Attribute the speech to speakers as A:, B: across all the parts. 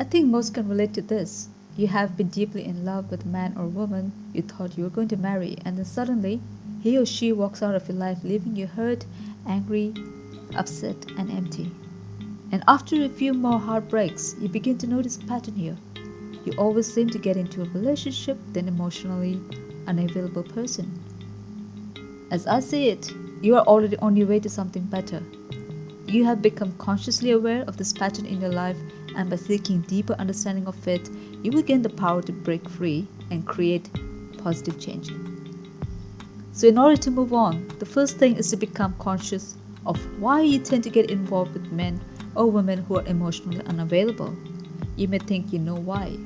A: I think most can relate to this. You have been deeply in love with a man or woman you thought you were going to marry, and then suddenly he or she walks out of your life, leaving you hurt, angry, upset, and empty. And after a few more heartbreaks, you begin to notice a pattern here. You always seem to get into a relationship with an emotionally unavailable person. As I see it, you are already on your way to something better. You have become consciously aware of this pattern in your life, and by seeking deeper understanding of it, you will gain the power to break free and create positive change. So, in order to move on, the first thing is to become conscious of why you tend to get involved with men or women who are emotionally unavailable. You may think you know why,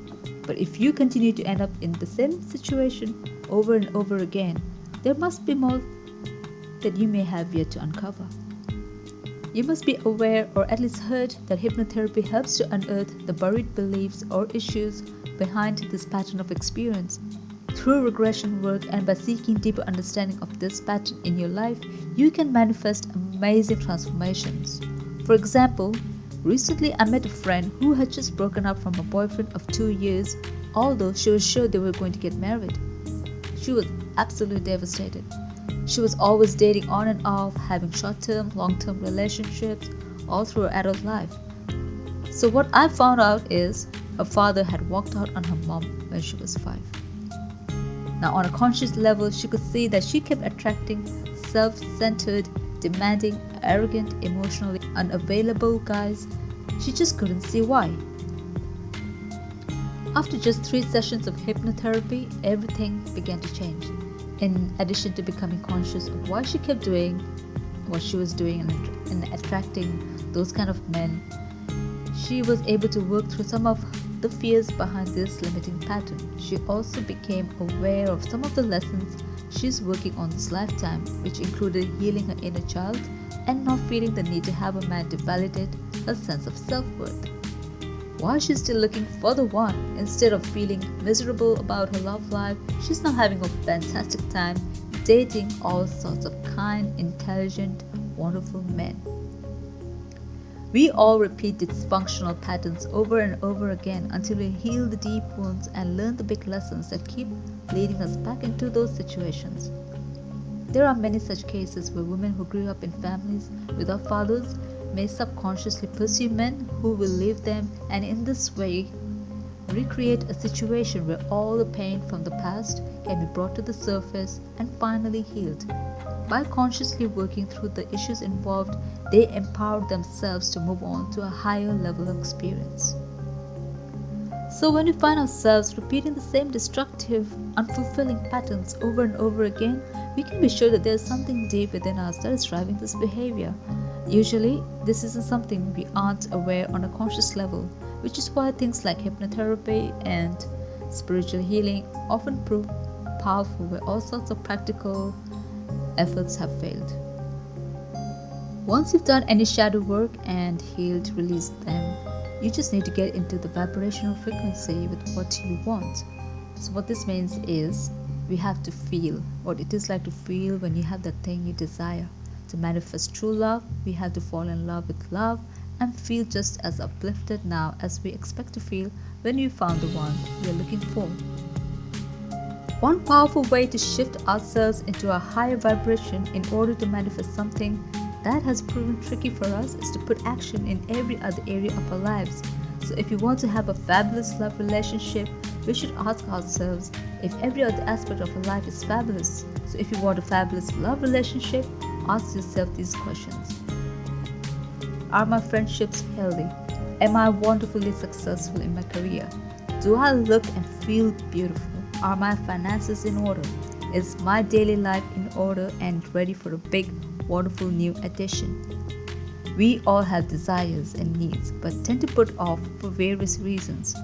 A: but if you continue to end up in the same situation over and over again, there must be more that you may have yet to uncover. You must be aware, or at least heard, that hypnotherapy helps to unearth the buried beliefs or issues behind this pattern of experience. Through regression work and by seeking deeper understanding of this pattern in your life, you can manifest amazing transformations. For example, recently I met a friend who had just broken up from a boyfriend of 2 years, although she was sure they were going to get married. She was absolutely devastated. She was always dating on and off, having short-term, long-term relationships all through her adult life. So what I found out is her father had walked out on her mom when she was 5. Now on a conscious level, she could see that she kept attracting self-centered, demanding, arrogant, emotionally unavailable guys. She just couldn't see why. After just 3 sessions of hypnotherapy, everything began to change. In addition to becoming conscious of why she kept doing what she was doing and attracting those kind of men, she was able to work through some of the fears behind this limiting pattern. She also became aware of some of the lessons she's working on this lifetime, which included healing her inner child and not feeling the need to have a man to validate her sense of self-worth. While she's still looking for the one, instead of feeling miserable about her love life, she's now having a fantastic time dating all sorts of kind, intelligent, wonderful men. We all repeat dysfunctional patterns over and over again until we heal the deep wounds and learn the big lessons that keep leading us back into those situations. There are many such cases where women who grew up in families without fathers may subconsciously pursue men who will leave them, and in this way recreate a situation where all the pain from the past can be brought to the surface and finally healed. By consciously working through the issues involved, they empower themselves to move on to a higher level of experience. So when we find ourselves repeating the same destructive, unfulfilling patterns over and over again, we can be sure that there is something deep within us that is driving this behavior. Usually, this isn't something we aren't aware on a conscious level, which is why things like hypnotherapy and spiritual healing often prove powerful where all sorts of practical efforts have failed. Once you've done any shadow work and healed, released them, you just need to get into the vibrational frequency with what you want. So what this means is we have to feel what it is like to feel when you have that thing you desire. To manifest true love, we have to fall in love with love and feel just as uplifted now as we expect to feel when we found the one we are looking for. One powerful way to shift ourselves into a higher vibration in order to manifest something that has proven tricky for us is to put action in every other area of our lives. So if you want to have a fabulous love relationship, we should ask ourselves if every other aspect of our life is fabulous. So if you want a fabulous love relationship, ask yourself these questions. Are my friendships healthy? Am I wonderfully successful in my career? Do I look and feel beautiful? Are my finances in order? Is my daily life in order and ready for a big, wonderful new addition? We all have desires and needs, but tend to put off for various reasons.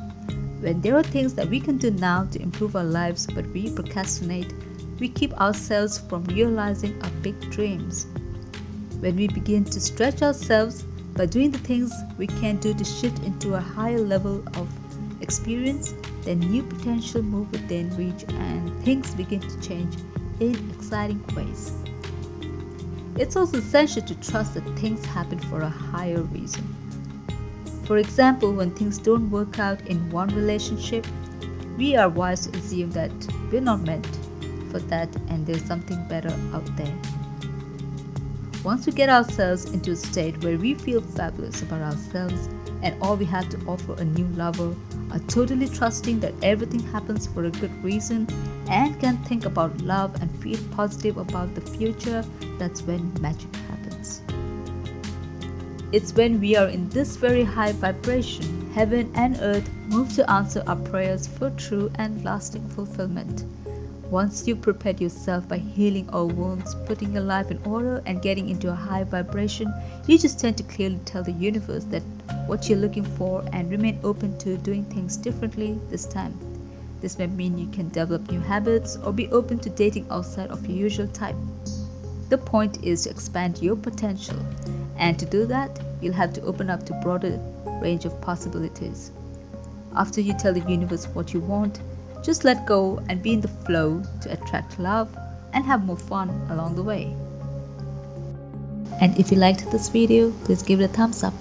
A: When there are things that we can do now to improve our lives, but we procrastinate, we keep ourselves from realizing our big dreams. When we begin to stretch ourselves by doing the things we can do to shift into a higher level of experience, then new potential move within reach and things begin to change in exciting ways. It's also essential to trust that things happen for a higher reason. For example, when things don't work out in one relationship, we are wise to assume that we're not meant for that and there's something better out there. Once we get ourselves into a state where we feel fabulous about ourselves and all we have to offer a new lover, are totally trusting that everything happens for a good reason, and can think about love and feel positive about the future, that's when magic happens. It's when we are in this very high vibration, heaven and earth move to answer our prayers for true and lasting fulfillment. Once you've prepared yourself by healing all wounds, putting your life in order, and getting into a high vibration, you just tend to clearly tell the universe that what you're looking for and remain open to doing things differently this time. This may mean you can develop new habits or be open to dating outside of your usual type. The point is to expand your potential, and to do that, you'll have to open up to a broader range of possibilities. After you tell the universe what you want, just let go and be in the flow to attract love and have more fun along the way. And if you liked this video, please give it a thumbs up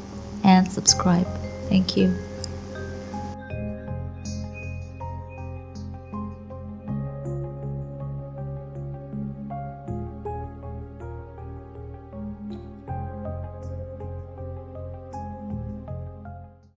A: and subscribe. Thank you.